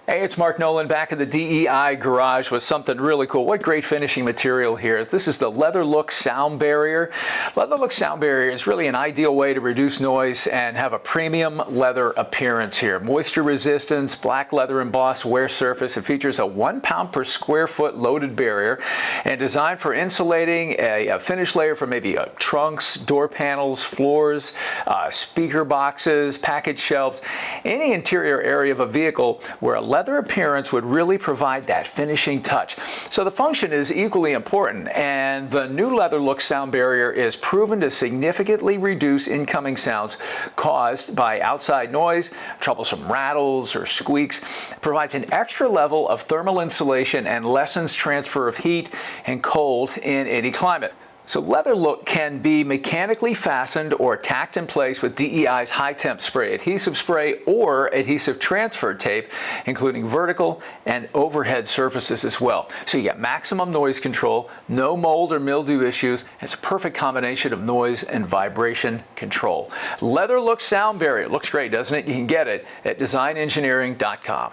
Hey, it's Mark Nolan back in the DEI garage with something really cool. What great finishing material here. This is the Leather Look Sound Barrier. Leather Look Sound Barrier is really an ideal way to reduce noise and have a premium leather appearance here. Moisture resistance, black leather embossed wear surface. It features a 1 pound per square foot loaded barrier and designed for insulating a finish layer for maybe trunks, door panels, floors, speaker boxes, package shelves, any interior area of a vehicle where a leather appearance would really provide that finishing touch. So the function is equally important, and the new Leather Look Sound Barrier is proven to significantly reduce incoming sounds caused by outside noise, troublesome rattles or squeaks. It provides an extra level of thermal insulation and lessens transfer of heat and cold in any climate. So Leather Look can be mechanically fastened or tacked in place with DEI's Hi-Temp spray, adhesive spray, or adhesive transfer tape, including vertical and overhead surfaces as well. So you get maximum noise control, no mold or mildew issues. It's a perfect combination of noise and vibration control. Leather Look Sound Barrier. Looks great, doesn't it? You can get it at designengineering.com.